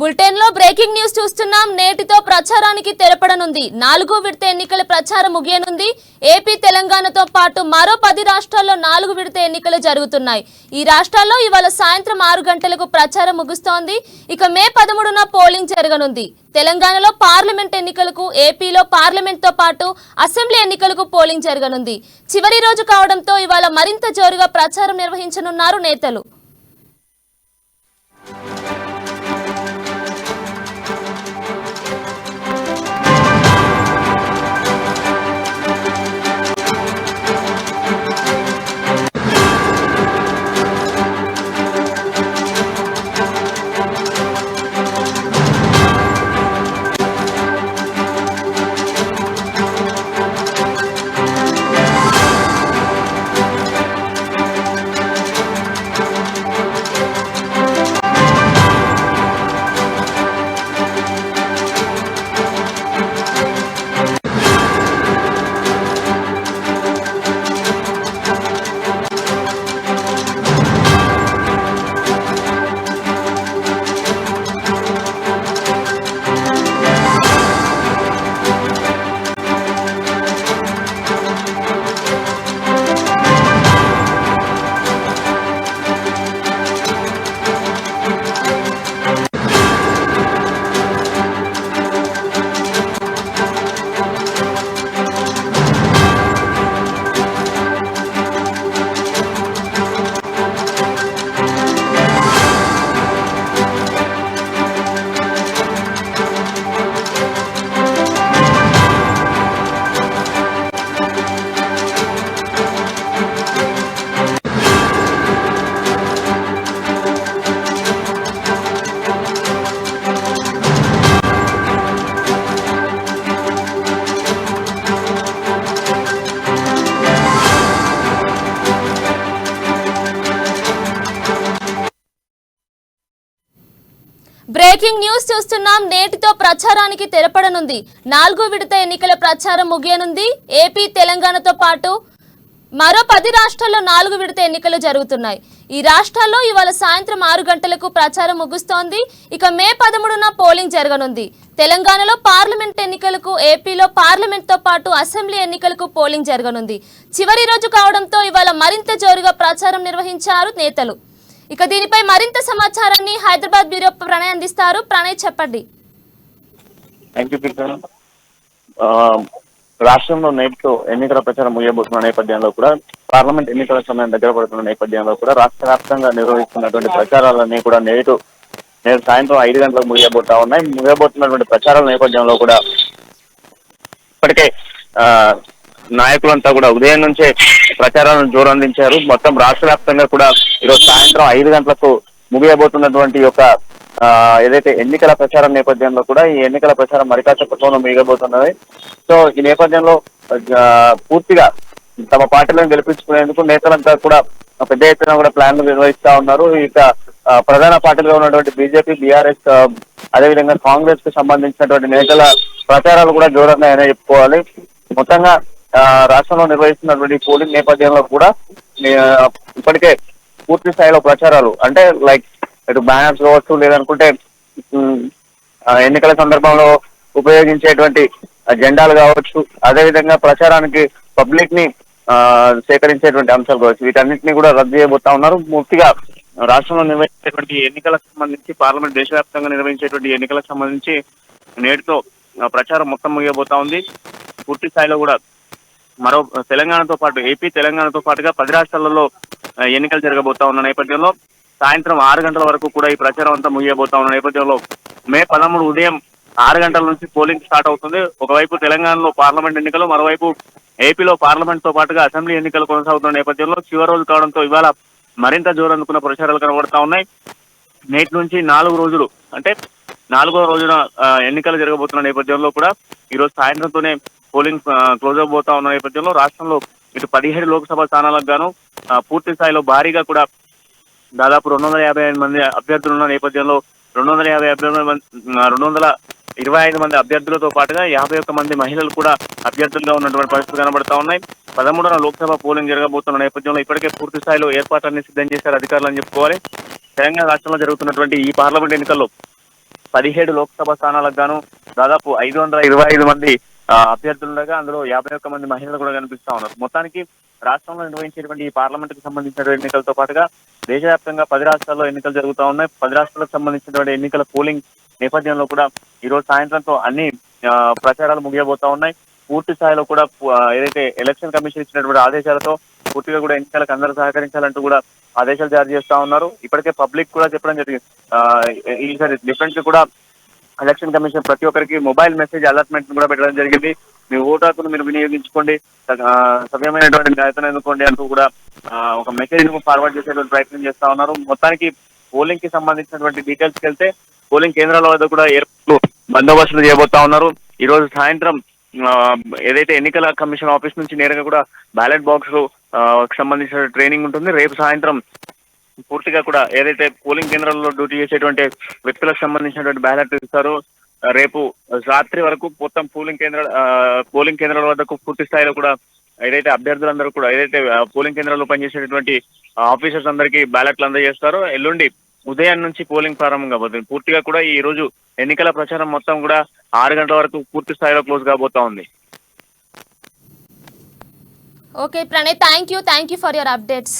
Bulletin లో breaking news చూస్తున్నాం. నేటితో ప్రచారానికి తెరపడనుంది. 4వ విడత ఎన్నికల ప్రచారం ముగియనుంది. ఏపీ తెలంగాణతో పాటు మరో 10 రాష్ట్రాల్లో 4 విడత ఎన్నికలు జరుగుతున్నాయి. ఈ రాష్ట్రాల్లో ఇవాళ సాయంత్రం 6 గంటలకు ప్రచారం ముగుస్తోంది. ఇక మే 13న పోలింగ్ జరగనుంది. తెలంగాణలో పార్లమెంట్ ఎన్నికలకు, ఏపీలో పార్లమెంట్ తో పాటు అసెంబ్లీ ఎన్నికలకు పోలింగ్ జరగనుంది. చివరి రోజు కావడంతో ఇవాళ మరింత జోరుగా ప్రచారం నిర్వహించనున్నారు నేతలు. బ్రేకింగ్ న్యూస్ చూస్తున్నాం. నేటితో ప్రచారానికి తెరపడనుంది. 4వ విడత ఎన్నికల ప్రచారం ముగియనుంది. ఏపీ తెలంగాణతో పాటు మరో 10 రాష్ట్రాల్లో 4 విడత ఎన్నికలు జరుగుతున్నాయి. ఈ రాష్ట్రాల్లో ఇవాళ సాయంత్రం 6 గంటలకు ప్రచారం ముగుస్తోంది. ఇక మే 13న పోలింగ్ జరగనుంది. తెలంగాణలో పార్లమెంట్ ఎన్నికలకు, ఏపీలో పార్లమెంట్ తో పాటు అసెంబ్లీ ఎన్నికలకు పోలింగ్ జరగనుంది. చివరి రోజు కావడంతో ఇవాళ మరింత జోరుగా ప్రచారం నిర్వహించారు నేతలు. ఇక దీనిపై మరింత సమాచారాన్ని హైదరాబాద్ బ్యూరో ప్రణయ్ అందిస్తారు. ప్రణయ్, చెప్పండి. రాష్ట్రంలో నేటితో ఎన్నికల ప్రచారం ముగియబోతున్న నేపథ్యంలో కూడా, పార్లమెంట్ ఎన్నికల సమయం దగ్గర పడుతున్న నేపథ్యంలో కూడా రాష్ట్ర వ్యాప్తంగా నిర్వహిస్తున్నటువంటి ప్రచారాలన్నీ కూడా నేడు సాయంత్రం 5 గంటలకు ముగియబోతున్నటువంటి ప్రచారాల నేపథ్యంలో కూడా ఇప్పటికే నాయకులంతా కూడా ఉదయం నుంచే ప్రచారాలను జోరందించారు. మొత్తం రాష్ట్ర వ్యాప్తంగా కూడా ఈరోజు సాయంత్రం 5 గంటలకు ముగియబోతున్నటువంటి యొక్క ఏదైతే ఎన్నికల ప్రచారం నేపథ్యంలో కూడా ఈ ఎన్నికల ప్రచారం మరికాసేపట్లో ముగియబోతున్నది. సో ఈ నేపథ్యంలో పూర్తిగా తమ పార్టీలను గెలిపించుకునేందుకు నేతలంతా కూడా పెద్ద ఎత్తున కూడా ప్లాన్లు నిర్వహిస్తా ఉన్నారు. ఇక ప్రధాన పార్టీలుగా ఉన్నటువంటి బీజేపీ, బీఆర్ఎస్, అదేవిధంగా కాంగ్రెస్ కు సంబంధించినటువంటి నేతల ప్రచారాలు కూడా జోరున్నాయని చెప్పుకోవాలి. మొత్తంగా రాష్ట్రంలో నిర్వహిస్తున్నటువంటి పోలింగ్ నేపథ్యంలో కూడా ఇప్పటికే పూర్తి స్థాయిలో ప్రచారాలు, అంటే లైక్ ఇటు బ్యానర్స్ కావచ్చు, లేదనుకుంటే ఎన్నికల సందర్భంలో ఉపయోగించేటువంటి జెండాలు కావచ్చు, అదేవిధంగా ప్రచారానికి పబ్లిక్ ని సేకరించేటువంటి అంశాలు కావచ్చు, వీటన్నింటినీ కూడా రద్దు చేయబోతా ఉన్నారు. పూర్తిగా రాష్ట్రంలో నిర్వహించేటువంటి ఎన్నికలకు సంబంధించి, పార్లమెంట్ దేశవ్యాప్తంగా నిర్వహించేటువంటి ఎన్నికలకు సంబంధించి నేటితో ప్రచారం మొత్తం ముగియబోతా ఉంది. పూర్తి స్థాయిలో కూడా మరో తెలంగాణతో పాటు, ఏపీ తెలంగాణతో పాటుగా 10 రాష్ట్రాలలో ఎన్నికలు జరగబోతా ఉన్న నేపథ్యంలో సాయంత్రం 6 గంటల వరకు కూడా ఈ ప్రచారం అంతా ముగియబోతా ఉన్న నేపథ్యంలో మే 13 ఉదయం 6 గంటల నుంచి పోలింగ్ స్టార్ట్ అవుతుంది. ఒకవైపు తెలంగాణలో పార్లమెంట్ ఎన్నికలు, మరోవైపు ఏపీలో పార్లమెంట్ తో పాటుగా అసెంబ్లీ ఎన్నికలు కొనసాగుతున్న నేపథ్యంలో చివరి రోజు కావడంతో ఇవాళ మరింత జోరందుకున్న ప్రచారాలు కనబడతా ఉన్నాయి. నేటి నుంచి 4 రోజులు, అంటే 4వ రోజున ఎన్నికలు జరగబోతున్న నేపథ్యంలో కూడా ఈరోజు సాయంత్రంతోనే పోలింగ్ క్లోజ్ అవబోతా ఉన్న నేపథ్యంలో రాష్ట్రంలో ఇటు 17 లోక్సభ స్థానాలకు గాను పూర్తి స్థాయిలో భారీగా కూడా దాదాపు 255 మంది అభ్యర్థులు ఉన్న నేపథ్యంలో 225 మంది అభ్యర్థులతో పాటుగా 51 మంది మహిళలు కూడా అభ్యర్థులుగా ఉన్నటువంటి పరిస్థితులు కనబడతా ఉన్నాయి. 13వ లోక్సభ పోలింగ్ జరగబోతున్న నేపథ్యంలో ఇప్పటికే పూర్తి స్థాయిలో ఏర్పాట్లన్నీ సిద్ధం చేశారు అధికారులు అని చెప్పుకోవాలి. తెలంగాణ రాష్ట్రంలో జరుగుతున్నటువంటి ఈ పార్లమెంట్ ఎన్నికల్లో 17 లోక్సభ స్థానాలకు గాను దాదాపు 525 మంది అభ్యర్థులుండగా అందులో 51 మంది మహిళలు కూడా కనిపిస్తా ఉన్నారు. మొత్తానికి రాష్ట్రంలో నిర్వహించేటువంటి ఈ పార్లమెంట్ కు సంబంధించిన ఎన్నికలతో పాటుగా దేశవ్యాప్తంగా 10 రాష్ట్రాల్లో ఎన్నికలు జరుగుతా ఉన్నాయి. 10 రాష్ట్రాలకు సంబంధించినటువంటి ఎన్నికల పోలింగ్ నేపథ్యంలో కూడా ఈ రోజు సాయంత్రంతో అన్ని ప్రచారాలు ముగియబోతా ఉన్నాయి. పూర్తి స్థాయిలో కూడా ఏదైతే ఎలక్షన్ కమిషన్ ఇచ్చినటువంటి ఆదేశాలతో పూర్తిగా కూడా ఎన్నికలకు అందరూ సహకరించాలంటూ కూడా ఆదేశాలు జారీ చేస్తా ఉన్నారు. ఇప్పటికే పబ్లిక్ కూడా చెప్పడం జరిగింది. ఈసారి డిఫరెంట్ కూడా ఎలక్షన్ కమిషన్ ప్రతి ఒక్కరికి మొబైల్ మెసేజ్ అలర్ట్మెంట్ కూడా పెట్టడం జరిగింది. మీ ఓటు హక్కును మీరు వినియోగించుకోండి, సవ్యమైనటువంటి న్యాయతను ఎన్నుకోండి అంటూ కూడా ఒక మెసేజ్ ను ఫార్వర్డ్ చేసేటువంటి ప్రయత్నం చేస్తా ఉన్నారు. మొత్తానికి పోలింగ్ కి సంబంధించినటువంటి డీటెయిల్స్కి వెళ్తే పోలింగ్ కేంద్రాల వద్ద కూడా ఏర్పాట్లు బందోబస్తులు చేయబోతా ఉన్నారు. ఈ రోజు సాయంత్రం ఏదైతే ఎన్నికల కమిషన్ ఆఫీస్ నుంచి నేరుగా కూడా బ్యాలెట్ బాక్స్ సంబంధించిన ట్రైనింగ్ ఉంటుంది. రేపు సాయంత్రం పూర్తిగా కూడా ఏదైతే పోలింగ్ కేంద్రాల్లో డ్యూటీ చేసేటువంటి వ్యక్తులకు సంబంధించినటువంటి బ్యాలెట్ ఇస్తారు. రేపు రాత్రి వరకు మొత్తం పోలింగ్ కేంద్రాల వద్దకు పూర్తి స్థాయిలో కూడా ఏదైతే అభ్యర్థులందరూ కూడా ఏదైతే పోలింగ్ కేంద్రాల్లో పనిచేసేటువంటి ఆఫీసర్స్ అందరికీ బ్యాలెట్లు అందజేస్తారో ఎల్లుండి ఉదయం నుంచి పోలింగ్ ప్రారంభం కాబోతుంది. పూర్తిగా కూడా ఈ రోజు ఎన్నికల ప్రచారం మొత్తం కూడా 6 గంటల వరకు పూర్తి స్థాయిలో క్లోజ్ కాబోతా ఉంది. Okay Pranay, thank you for your updates.